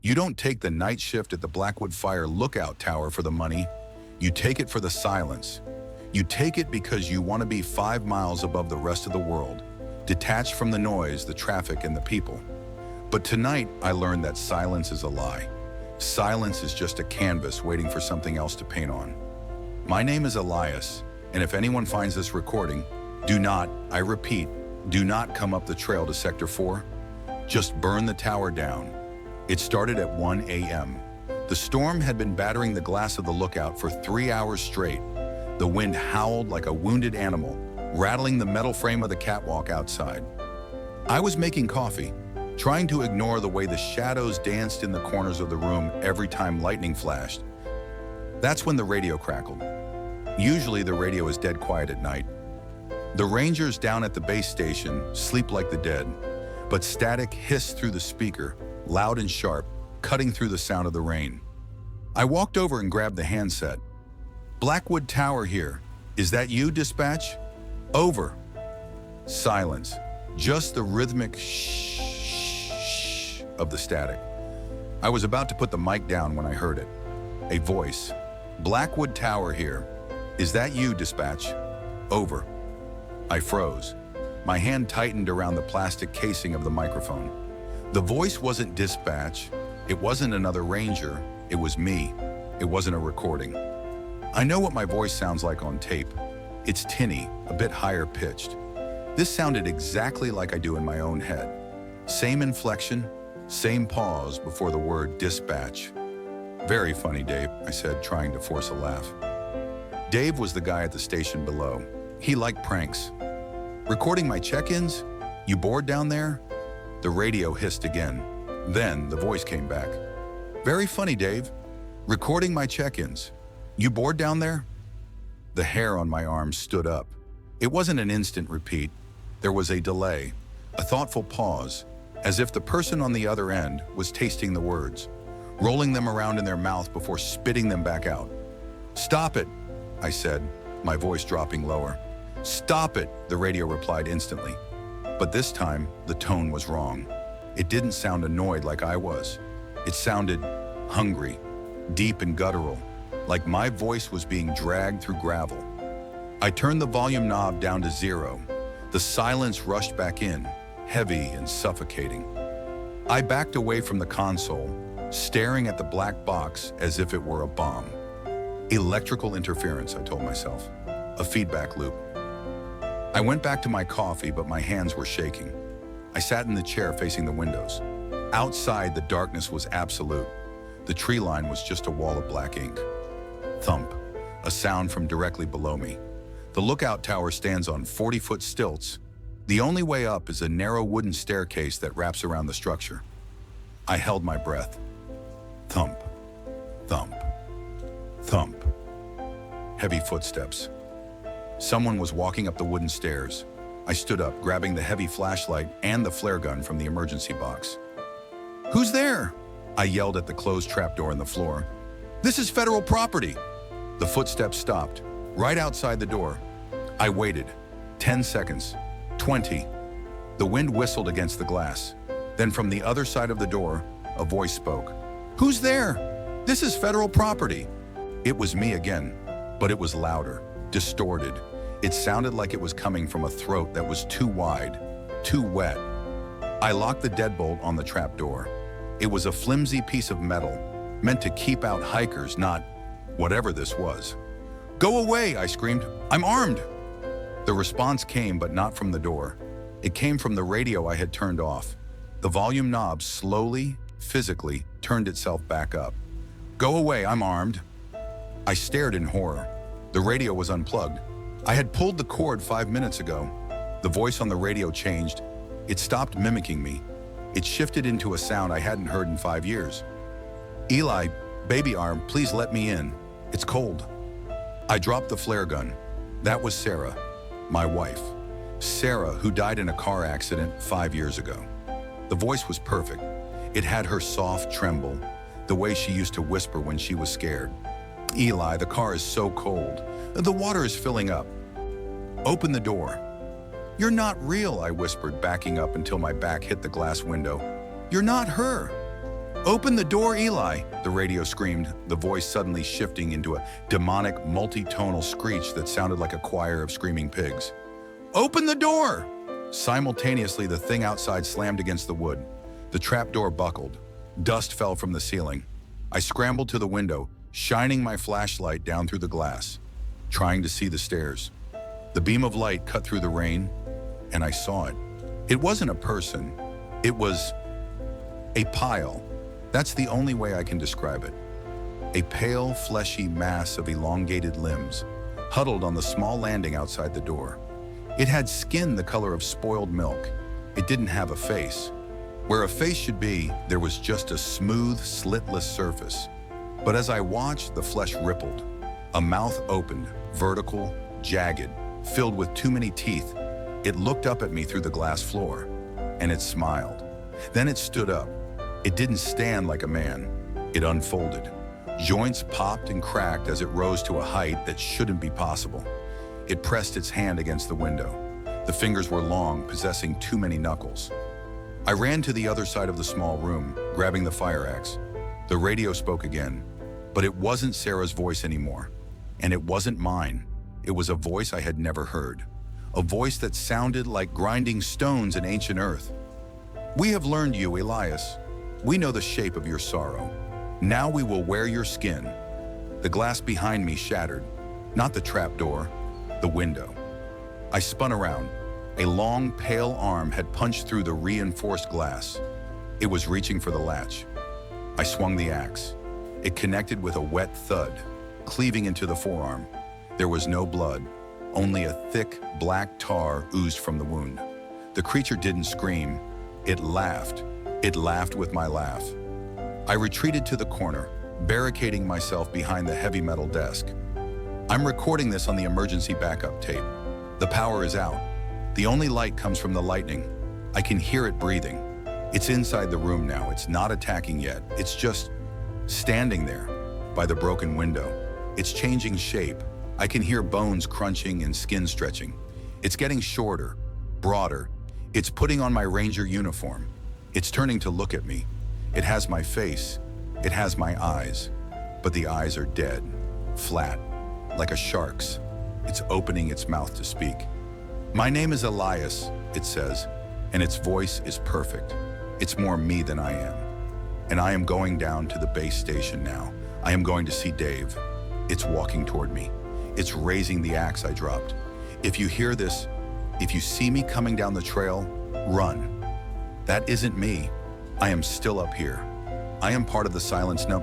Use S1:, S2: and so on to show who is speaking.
S1: You don't take the night shift at the Blackwood Fire Lookout Tower for the money. You take it for the silence. You take it because you want to be 5 miles above the rest of the world, detached from the noise, the traffic, and the people. But tonight, I learned that silence is a lie. Silence is just a canvas waiting for something else to paint on. My name is Elias, and if anyone finds this recording, do not, I repeat, do not come up the trail to Sector 4. Just burn the tower down. It started at 1 a.m. The storm had been battering the glass of the lookout for 3 hours straight. The wind howled like a wounded animal, rattling the metal frame of the catwalk outside. I was making coffee, trying to ignore the way the shadows danced in the corners of the room every time lightning flashed. That's when the radio crackled. Usually the radio is dead quiet at night. The Rangers down at the base station sleep like the dead, but static hissed through the speaker, loud and sharp, cutting through the sound of the rain. I walked over and grabbed the handset. Blackwood Tower here. Is that you, dispatch? Over. Silence. Just the rhythmic shh of the static. I was about to put the mic down when I heard it. A voice. Blackwood Tower here. Is that you, dispatch? Over. I froze. My hand tightened around the plastic casing of the microphone. The voice wasn't dispatch. It wasn't another ranger. It was me. It wasn't a recording. I know what my voice sounds like on tape. It's tinny, a bit higher pitched. This sounded exactly like I do in my own head. Same inflection, same pause before the word dispatch. Very funny, Dave, I said, trying to force a laugh. Dave was the guy at the station below. He liked pranks. Recording my check-ins? You bored down there? The radio hissed again. Then the voice came back. Very funny, Dave. Recording my check-ins. You bored down there? The hair on my arm stood up. It wasn't an instant repeat. There was a delay, a thoughtful pause, as if the person on the other end was tasting the words, rolling them around in their mouth before spitting them back out. Stop it, I said, my voice dropping lower. Stop it, the radio replied instantly. But this time, the tone was wrong. It didn't sound annoyed like I was. It sounded hungry, deep and guttural, like my voice was being dragged through gravel. I turned the volume knob down to 0. The silence rushed back in, heavy and suffocating. I backed away from the console, staring at the black box as if it were a bomb. Electrical interference, I told myself. A feedback loop. I went back to my coffee, but my hands were shaking. I sat in the chair facing the windows. Outside, the darkness was absolute. The tree line was just a wall of black ink. Thump, a sound from directly below me. The lookout tower stands on 40-foot stilts. The only way up is a narrow wooden staircase that wraps around the structure. I held my breath. Thump, thump, thump. Heavy footsteps. Someone was walking up the wooden stairs. I stood up, grabbing the heavy flashlight and the flare gun from the emergency box. Who's there? I yelled at the closed trapdoor in the floor. This is federal property. The footsteps stopped, right outside the door. I waited. 10 seconds. 20. The wind whistled against the glass. Then from the other side of the door, a voice spoke. Who's there? This is federal property. It was me again, but it was louder, distorted. It sounded like it was coming from a throat that was too wide, too wet. I locked the deadbolt on the trapdoor. It was a flimsy piece of metal, meant to keep out hikers, not whatever this was. Go away, I screamed. I'm armed. The response came, but not from the door. It came from the radio I had turned off. The volume knob slowly, physically, turned itself back up. Go away, I'm armed. I stared in horror. The radio was unplugged. I had pulled the cord 5 minutes ago. The voice on the radio changed. It stopped mimicking me. It shifted into a sound I hadn't heard in 5 years. Eli, baby arm, please let me in. It's cold. I dropped the flare gun. That was Sarah, my wife. Sarah, who died in a car accident 5 years ago. The voice was perfect. It had her soft tremble, the way she used to whisper when she was scared. Eli, the car is so cold. The water is filling up. Open the door. You're not real, I whispered, backing up until my back hit the glass window. You're not her. "Open the door, Eli!" the radio screamed, the voice suddenly shifting into a demonic, multi-tonal screech that sounded like a choir of screaming pigs. "Open the door!" Simultaneously, the thing outside slammed against the wood. The trapdoor buckled. Dust fell from the ceiling. I scrambled to the window, shining my flashlight down through the glass, trying to see the stairs. The beam of light cut through the rain, and I saw it. It wasn't a person. It was a pile. That's the only way I can describe it. A pale, fleshy mass of elongated limbs, huddled on the small landing outside the door. It had skin the color of spoiled milk. It didn't have a face. Where a face should be, there was just a smooth, slitless surface. But as I watched, the flesh rippled. A mouth opened, vertical, jagged, filled with too many teeth. It looked up at me through the glass floor, and it smiled. Then it stood up. It didn't stand like a man. It unfolded. Joints popped and cracked as it rose to a height that shouldn't be possible. It pressed its hand against the window. The fingers were long, possessing too many knuckles. I ran to the other side of the small room, grabbing the fire axe. The radio spoke again, but it wasn't Sarah's voice anymore. And it wasn't mine. It was a voice I had never heard. A voice that sounded like grinding stones in ancient earth. "We have learned you, Elias. We know the shape of your sorrow. Now we will wear your skin." The glass behind me shattered. Not the trapdoor, the window. I spun around. A long, pale arm had punched through the reinforced glass. It was reaching for the latch. I swung the axe. It connected with a wet thud, cleaving into the forearm. There was no blood. Only a thick, black tar oozed from the wound. The creature didn't scream. It laughed. It laughed with my laugh. I retreated to the corner, barricading myself behind the heavy metal desk. I'm recording this on the emergency backup tape. The power is out. The only light comes from the lightning. I can hear it breathing. It's inside the room now. It's not attacking yet. It's just standing there by the broken window. It's changing shape. I can hear bones crunching and skin stretching. It's getting shorter, broader. It's putting on my ranger uniform. It's turning to look at me. It has my face. It has my eyes. But the eyes are dead, flat, like a shark's. It's opening its mouth to speak. "My name is Elias," it says, and its voice is perfect. It's more me than I am. And I am going down to the base station now. I am going to see Dave. It's walking toward me. It's raising the axe I dropped. If you hear this, if you see me coming down the trail, run. That isn't me. I am still up here. I am part of the silence. No,